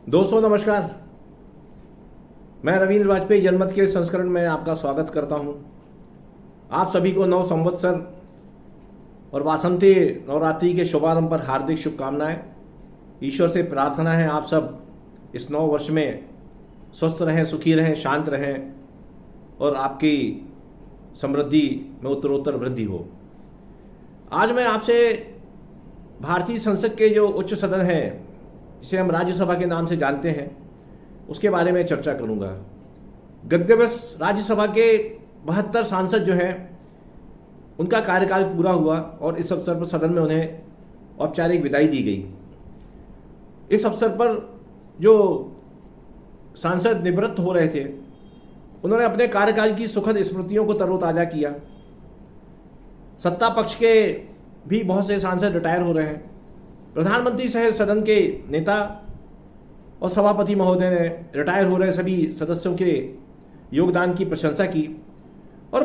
दोस्तों नमस्कार। मैं रविंद्र वाजपेयी जनमत के संस्करण में आपका स्वागत करता हूं। आप सभी को नव संवत्सर और वासंती नवरात्रि के शुभारंभ पर हार्दिक शुभकामनाएं। ईश्वर से प्रार्थना है आप सब इस नव वर्ष में स्वस्थ रहें, सुखी रहें, शांत रहें और आपकी समृद्धि में उत्तरोत्तर वृद्धि हो। आज मैं आपसे भारतीय संसद के जो उच्च सदन है, जिसे हम राज्यसभा के नाम से जानते हैं, उसके बारे में चर्चा करूंगा। गद्यवश राज्यसभा के 72 सांसद जो हैं उनका कार्यकाल पूरा हुआ और इस अवसर पर सदन में उन्हें औपचारिक विदाई दी गई। इस अवसर पर जो सांसद निवृत्त हो रहे थे उन्होंने अपने कार्यकाल की सुखद स्मृतियों को तरोताजा किया। सत्ता पक्ष के भी बहुत से सांसद रिटायर हो रहे हैं। प्रधानमंत्री सहित सदन के नेता और सभापति महोदय ने रिटायर हो रहे सभी सदस्यों के योगदान की प्रशंसा की और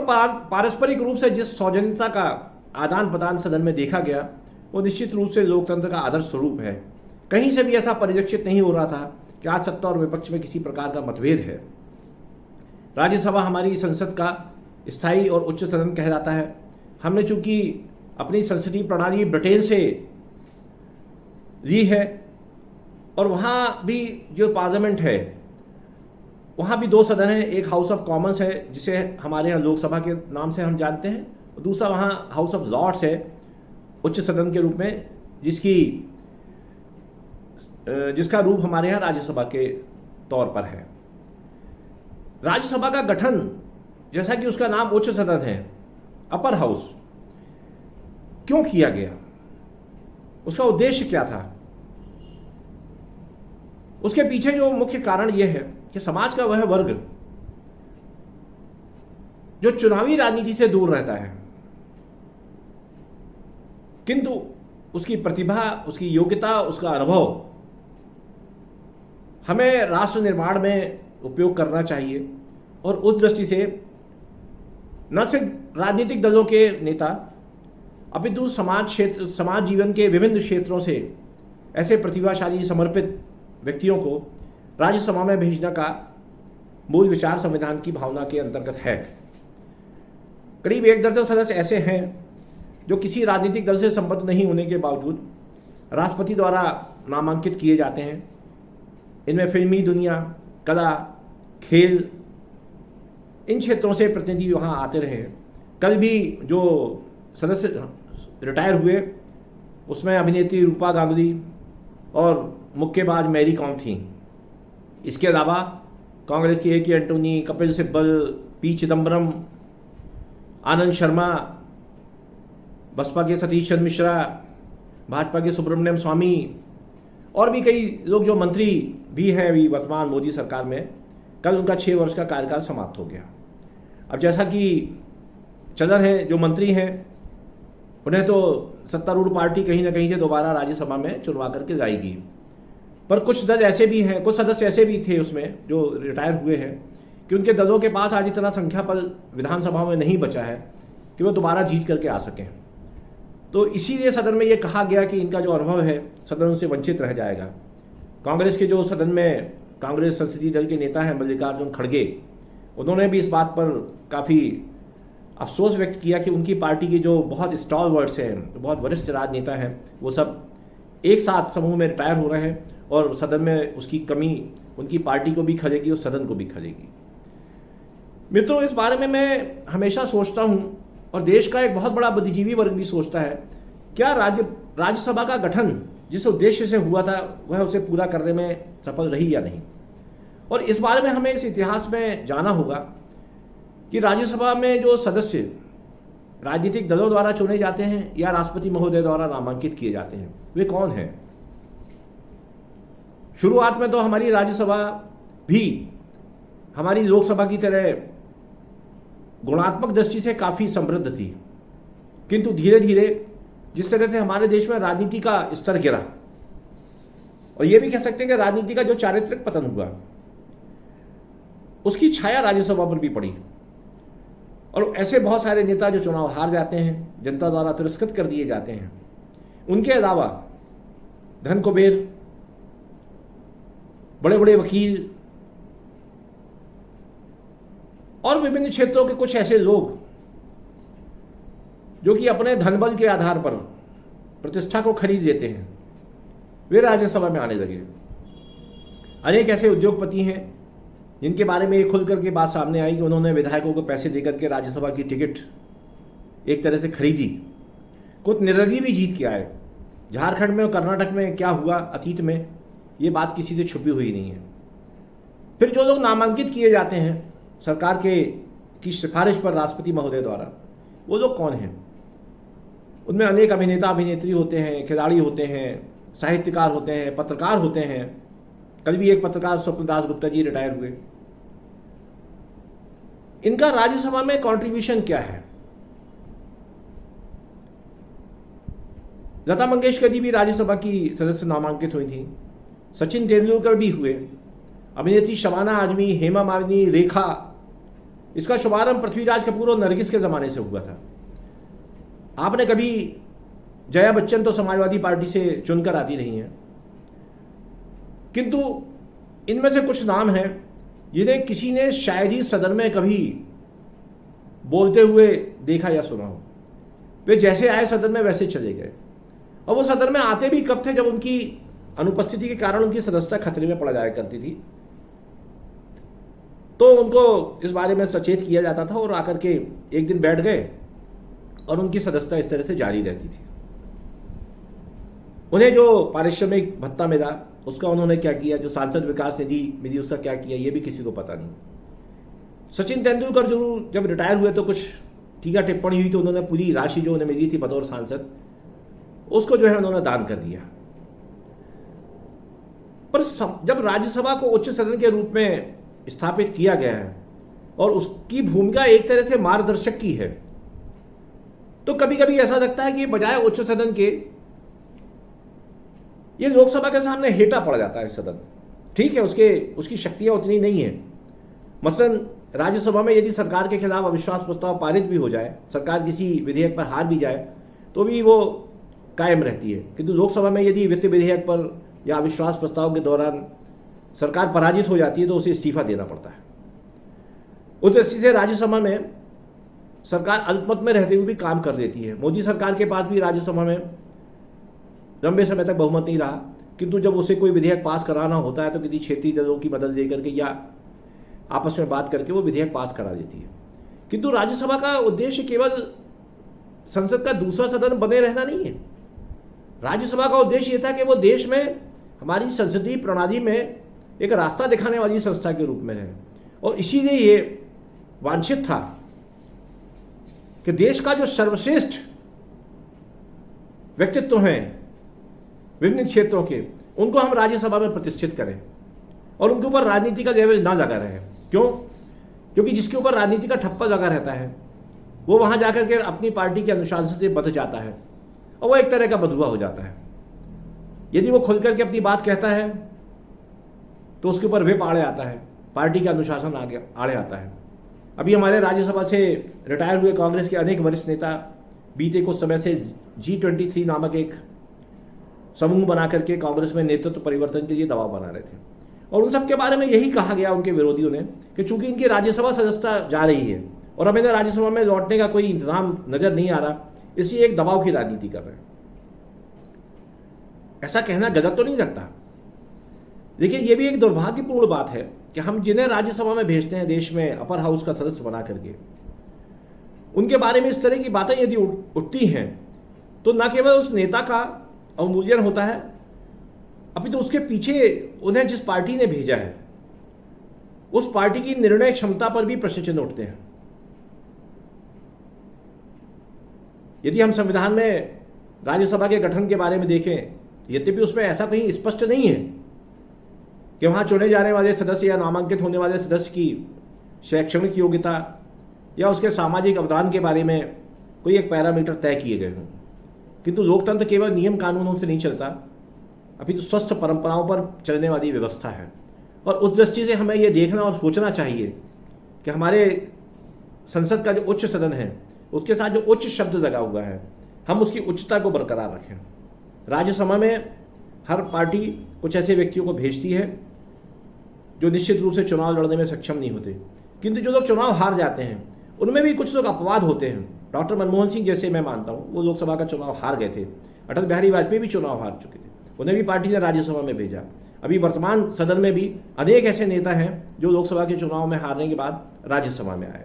पारस्परिक रूप से जिस सौजन्यता का आदान प्रदान सदन में देखा गया वो निश्चित रूप से लोकतंत्र का आदर्श स्वरूप है। कहीं से भी ऐसा परिलक्षित नहीं हो रहा था कि आज सत्ता और विपक्ष में किसी प्रकार का मतभेद है। राज्यसभा हमारी संसद का स्थायी और उच्च सदन कहलाता है। हमने चूंकि अपनी संसदीय प्रणाली ब्रिटेन से ली है और वहाँ भी जो पार्लियामेंट है वहाँ भी दो सदन हैं। एक हाउस ऑफ कॉमन्स है जिसे हमारे यहाँ लोकसभा के नाम से हम जानते हैं, और दूसरा वहाँ हाउस ऑफ लॉर्ड्स है उच्च सदन के रूप में, जिसका रूप हमारे यहाँ राज्यसभा के तौर पर है। राज्यसभा का गठन, जैसा कि उसका नाम उच्च सदन है, अपर हाउस, क्यों किया गया, उसका उद्देश्य क्या था? उसके पीछे जो मुख्य कारण यह है कि समाज का वह वर्ग जो चुनावी राजनीति से दूर रहता है किंतु उसकी प्रतिभा, उसकी योग्यता, उसका अनुभव हमें राष्ट्र निर्माण में उपयोग करना चाहिए। और उस दृष्टि से न सिर्फ राजनीतिक दलों के नेता अपितु समाज जीवन के विभिन्न क्षेत्रों से ऐसे प्रतिभाशाली समर्पित व्यक्तियों को राज्यसभा में भेजना का मूल विचार संविधान की भावना के अंतर्गत है। करीब 1 दर्जन सदस्य ऐसे हैं जो किसी राजनीतिक दल से संबद्ध नहीं होने के बावजूद राष्ट्रपति द्वारा नामांकित किए जाते हैं। इनमें फिल्मी दुनिया, कला, खेल, इन क्षेत्रों से प्रतिनिधि वहाँ आते रहे। कल भी जो सदस्य रिटायर हुए उसमें अभिनेत्री रूपा गांगुली और मुक्केबाज मैरी कॉम थी। इसके अलावा कांग्रेस की ए के एंटोनी, कपिल सिब्बल, पी चिदम्बरम, आनंद शर्मा, बसपा के सतीश चंद्र मिश्रा, भाजपा के सुब्रमण्यम स्वामी और भी कई लोग जो मंत्री भी हैं अभी वर्तमान मोदी सरकार में, कल उनका 6 वर्ष का कार्यकाल समाप्त हो गया। अब जैसा कि चलन है, जो मंत्री हैं उन्हें तो सत्तारूढ़ पार्टी कहीं ना कहीं से दोबारा राज्यसभा में चुनवा करके लाएगी, पर कुछ दल ऐसे भी हैं, कुछ सदस्य ऐसे भी थे उसमें जो रिटायर हुए हैं कि उनके दलों के पास आज इतना संख्या बल विधानसभा में नहीं बचा है कि वो दोबारा जीत करके आ सकें। तो इसीलिए सदन में ये कहा गया कि इनका जो अनुभव है सदन उनसे वंचित रह जाएगा। कांग्रेस के जो सदन में कांग्रेस संसदीय दल के नेता हैं मल्लिकार्जुन खड़गे, उन्होंने भी इस बात पर काफ़ी अफसोस व्यक्त किया कि उनकी पार्टी के जो बहुत स्टॉलवर्ड्स हैं, बहुत वरिष्ठ राजनेता हैं, वो सब एक साथ समूह में रिटायर हो रहे हैं और सदन में उसकी कमी उनकी पार्टी को भी खलेगी और सदन को भी खलेगी। मित्रों, इस बारे में मैं हमेशा सोचता हूँ और देश का एक बहुत बड़ा बुद्धिजीवी वर्ग भी सोचता है, क्या राज्यसभा का गठन जिस उद्देश्य से हुआ था वह उसे पूरा करने में सफल रही या नहीं। और इस बारे में हमें इस इतिहास में जाना होगा कि राज्यसभा में जो सदस्य राजनीतिक दलों द्वारा चुने जाते हैं या राष्ट्रपति महोदय द्वारा नामांकित किए जाते हैं, वे कौन हैं। शुरुआत में तो हमारी राज्यसभा भी हमारी लोकसभा की तरह गुणात्मक दृष्टि से काफी समृद्ध थी, किंतु धीरे धीरे जिस तरह से हमारे देश में राजनीति का स्तर गिरा, और यह भी कह सकते हैं कि राजनीति का जो चारित्रिक पतन हुआ, उसकी छाया राज्यसभा पर भी पड़ी। और ऐसे बहुत सारे नेता जो चुनाव हार जाते हैं, जनता द्वारा तिरस्कृत कर दिए जाते हैं, उनके अलावा धन कुबेर, बड़े बड़े वकील और विभिन्न क्षेत्रों के कुछ ऐसे लोग जो कि अपने धनबल के आधार पर प्रतिष्ठा को खरीद लेते हैं, वे राज्यसभा में आने लगे। अनेक ऐसे उद्योगपति हैं जिनके बारे में ये खुल करके बात सामने आई कि उन्होंने विधायकों को पैसे देकर के राज्यसभा की टिकट एक तरह से खरीदी, कुछ निर्दलीय भी जीत के आए। झारखंड में और कर्नाटक में क्या हुआ अतीत में, ये बात किसी से छुपी हुई नहीं है। फिर जो लोग नामांकित किए जाते हैं सरकार की सिफारिश पर राष्ट्रपति महोदय द्वारा, वो लोग कौन हैं? उनमें अनेक अभिनेता अभिनेत्री होते हैं, खिलाड़ी होते हैं, साहित्यकार होते हैं, पत्रकार होते हैं। कल भी एक पत्रकार स्वप्नदास गुप्ता जी रिटायर हुए। इनका राज्यसभा में कंट्रीब्यूशन क्या है? लता मंगेशकर जी भी राज्यसभा की सदस्य नामांकित हुई थी, सचिन तेंदुलकर भी हुए, अभिनेत्री शबाना आजमी, हेमा मालिनी, रेखा। इसका शुभारंभ पृथ्वीराज कपूर और नरगिस के जमाने से हुआ था। आपने कभी जया बच्चन तो समाजवादी पार्टी से चुनकर आती रही हैं, किंतु इनमें से कुछ नाम हैं जिन्हें किसी ने शायद ही सदन में कभी बोलते हुए देखा या सुना हो। वे जैसे आए सदन में वैसे चले गए, और वो सदन में आते भी कब थे? जब उनकी अनुपस्थिति के कारण उनकी सदस्यता खतरे में पड़ जाया करती थी, तो उनको इस बारे में सचेत किया जाता था और आकर के एक दिन बैठ गए और उनकी सदस्यता इस तरह से जारी रहती थी। उन्हें जो पारिश्रमिक भत्ता मिला उसका उन्होंने क्या किया, जो सांसद विकास निधि मिली उसका क्या किया, ये भी किसी को पता नहीं। सचिन तेंदुलकर जरूर जब रिटायर हुए तो कुछ टीका टिप्पणी हुई तो उन्होंने पूरी राशि जो उन्हें मिली थी बतौर सांसद उसको जो है उन्होंने दान कर दिया। पर जब राज्यसभा को उच्च सदन के रूप में स्थापित किया गया है और उसकी भूमिका एक तरह से मार्गदर्शक की है, तो कभी कभी ऐसा लगता है कि बजाय उच्च सदन के ये लोकसभा के सामने हेटा पड़ जाता है सदन। ठीक है, उसकी शक्तियां उतनी नहीं है। मसलन राज्यसभा में यदि सरकार के खिलाफ अविश्वास प्रस्ताव पारित भी हो जाए, सरकार किसी विधेयक पर हार भी जाए, तो भी वो कायम रहती है। किंतु लोकसभा में यदि वित्त विधेयक पर या अविश्वास प्रस्ताव के दौरान सरकार पराजित हो जाती है तो उसे इस्तीफा देना पड़ता है। उस दृष्टि से राज्यसभा में सरकार अल्पमत में रहते हुए भी काम कर देती है। मोदी सरकार के पास भी राज्यसभा में लंबे समय तक बहुमत नहीं रहा, किंतु जब उसे कोई विधेयक पास कराना होता है तो किसी क्षेत्रीय दलों की मदद लेकर के या आपस में बात करके वो विधेयक पास करा देती है। किंतु राज्यसभा का उद्देश्य केवल संसद का दूसरा सदन बने रहना नहीं है। राज्यसभा का उद्देश्य यह था कि वो देश में हमारी संसदीय प्रणाली में एक रास्ता दिखाने वाली संस्था के रूप में है, और इसीलिए ये वांछित था कि देश का जो सर्वश्रेष्ठ व्यक्तित्व हैं विभिन्न क्षेत्रों के, उनको हम राज्यसभा में प्रतिष्ठित करें और उनके ऊपर राजनीति का लेवल ना लगा रहे। क्यों? क्योंकि जिसके ऊपर राजनीति का ठप्पा लगा रहता है वो वहां जाकर के अपनी पार्टी के अनुशासन से बंध जाता है और वो एक तरह का बंधुआ हो जाता है। यदि वो खुल करके अपनी बात कहता है तो उसके ऊपर व्हिप आड़े आता है, पार्टी का अनुशासन आड़े आता है। अभी हमारे राज्यसभा से रिटायर हुए कांग्रेस के अनेक वरिष्ठ नेता बीते कुछ समय से G23 नामक एक समूह बना करके कांग्रेस में नेतृत्व परिवर्तन के लिए दबाव बना रहे थे, और उन सब के बारे में यही कहा गया उनके विरोधियों ने कि चूंकि इनकी राज्यसभा सदस्यता जा रही है और अब इन्हें राज्यसभा में लौटने का कोई इंतजाम नजर नहीं आ रहा, इसलिए एक दबाव की राजनीति कर रहे हैं। ऐसा कहना गलत तो नहीं लगता, लेकिन यह भी एक दुर्भाग्यपूर्ण बात है कि हम जिन्हें राज्यसभा में भेजते हैं देश में अपर हाउस का सदस्य बना करके, उनके बारे में इस तरह की बातें यदि उठती हैं तो न केवल उस नेता का अवमूल्यन होता है, अभी तो उसके पीछे उन्हें जिस पार्टी ने भेजा है उस पार्टी की निर्णय क्षमता पर भी प्रश्न चिन्ह उठते हैं। यदि हम संविधान में राज्यसभा के गठन के बारे में देखें, यद्यपि उसमें ऐसा कहीं स्पष्ट नहीं है कि वहां चुने जाने वाले सदस्य या नामांकित होने वाले सदस्य की शैक्षणिक योग्यता या उसके सामाजिक अवदान के बारे में कोई एक पैरामीटर तय किए गए हों, किंतु लोकतंत्र केवल नियम कानूनों से नहीं चलता, अभी तो स्वस्थ परंपराओं पर चलने वाली व्यवस्था है। और उस दृष्टि से हमें यह देखना और सोचना चाहिए कि हमारे संसद का जो उच्च सदन है उसके साथ जो उच्च शब्द लगा हुआ है, हम उसकी उच्चता को बरकरार रखें। राज्यसभा में हर पार्टी कुछ ऐसे व्यक्तियों को भेजती है जो निश्चित रूप से चुनाव लड़ने में सक्षम नहीं होते, किंतु जो लोग चुनाव हार जाते हैं उनमें भी कुछ लोग अपवाद होते हैं। डॉक्टर मनमोहन सिंह जैसे मैं मानता हूँ, वो लोकसभा का चुनाव हार गए थे। अटल बिहारी वाजपेयी भी चुनाव हार चुके थे, उन्हें भी पार्टी ने राज्यसभा में भेजा। अभी वर्तमान सदन में भी अनेक ऐसे नेता हैं जो लोकसभा के चुनाव में हारने के बाद राज्यसभा में आए।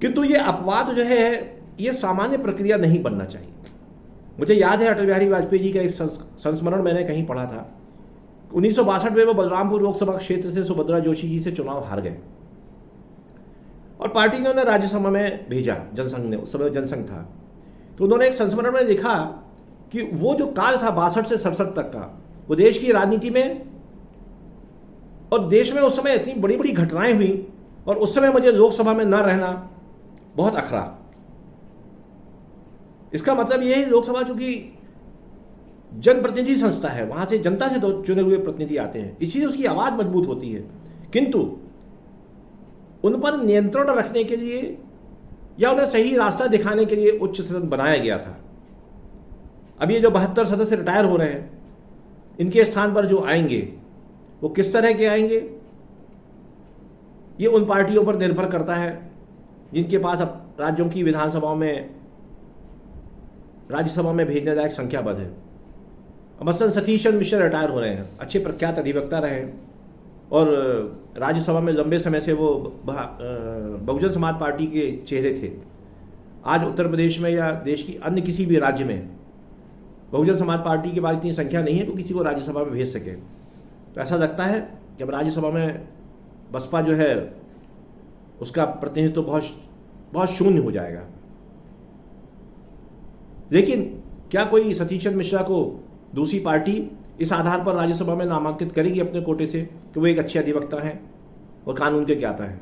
किंतु ये अपवाद जो है ये सामान्य प्रक्रिया नहीं बनना चाहिए। मुझे याद है अटल बिहारी वाजपेयी जी का एक संस्मरण मैंने कहीं पढ़ा था। 1962 में वो बलरामपुर लोकसभा क्षेत्र से सुभद्रा जोशी जी से चुनाव हार गए और पार्टी ने उन्हें राज्यसभा में भेजा, जनसंघ ने, उस समय जनसंघ था। तो उन्होंने एक संस्मरण में लिखा कि वो जो काल था 62 से 67 तक का, वो देश की राजनीति में और देश में उस समय इतनी बड़ी बड़ी घटनाएं हुई और उस समय मुझे लोकसभा में न रहना बहुत अखरा। इसका मतलब यह है लोकसभा चूंकि जनप्रतिनिधि संस्था है, वहां से जनता से चुने हुए प्रतिनिधि आते हैं, इसीलिए उसकी आवाज मजबूत होती है। किंतु उन पर नियंत्रण रखने के लिए या उन्हें सही रास्ता दिखाने के लिए उच्च सदन बनाया गया था। अब ये जो 72 सदस्य रिटायर हो रहे हैं, इनके स्थान पर जो आएंगे वो किस तरह के आएंगे, ये उन पार्टियों पर निर्भर करता है जिनके पास अब राज्यों की विधानसभाओं में, राज्यसभा में भेजने लायक संख्याबद्ध है। मसलन सतीश चंद्र मिश्र रिटायर हो रहे हैं, अच्छे प्रख्यात अधिवक्ता रहे और राज्यसभा में लंबे समय से वो बहुजन समाज पार्टी के चेहरे थे। आज उत्तर प्रदेश में या देश की अन्य किसी भी राज्य में बहुजन समाज पार्टी के पास इतनी संख्या नहीं है कि किसी को राज्यसभा में भेज सके। तो ऐसा लगता है कि अब राज्यसभा में बसपा जो है उसका प्रतिनिधित्व तो बहुत शून्य हो जाएगा। लेकिन क्या कोई सतीश चंद्र मिश्रा को दूसरी पार्टी इस आधार पर राज्यसभा में नामांकित करेगी अपने कोटे से कि वो एक अच्छे अधिवक्ता हैं और कानून के ज्ञाता हैं?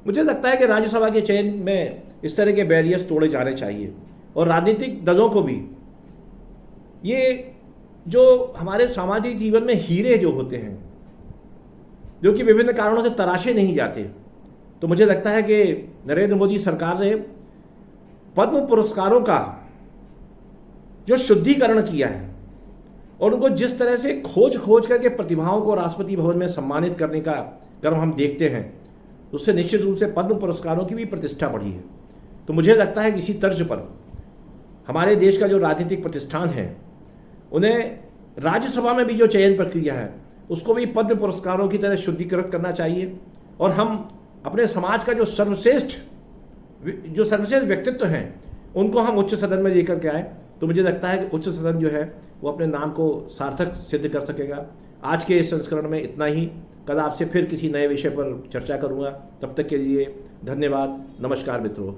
मुझे लगता है कि राज्यसभा के चयन में इस तरह के बैरियर्स तोड़े जाने चाहिए और राजनीतिक दलों को भी ये जो हमारे सामाजिक जीवन में हीरे जो होते हैं, जो कि विभिन्न कारणों से तराशे नहीं जाते, तो मुझे लगता है कि नरेंद्र मोदी सरकार ने पद्म पुरस्कारों का जो शुद्धिकरण किया है और उनको जिस तरह से खोज करके प्रतिभाओं को राष्ट्रपति भवन में सम्मानित करने का क्रम हम देखते हैं, उससे निश्चित रूप से पद्म पुरस्कारों की भी प्रतिष्ठा बढ़ी है। तो मुझे लगता है कि इसी तर्ज पर हमारे देश का जो राजनीतिक प्रतिष्ठान है, उन्हें राज्यसभा में भी जो चयन प्रक्रिया है उसको भी पद्म पुरस्कारों की तरह शुद्धिकृत करना चाहिए और हम अपने समाज का जो सर्वश्रेष्ठ व्यक्तित्व हैं उनको हम उच्च सदन में लेकर के आए। तो मुझे लगता है कि उच्च सदन जो है वो अपने नाम को सार्थक सिद्ध कर सकेगा। आज के इस संस्करण में इतना ही। कल आपसे फिर किसी नए विषय पर चर्चा करूंगा। तब तक के लिए धन्यवाद। नमस्कार मित्रों।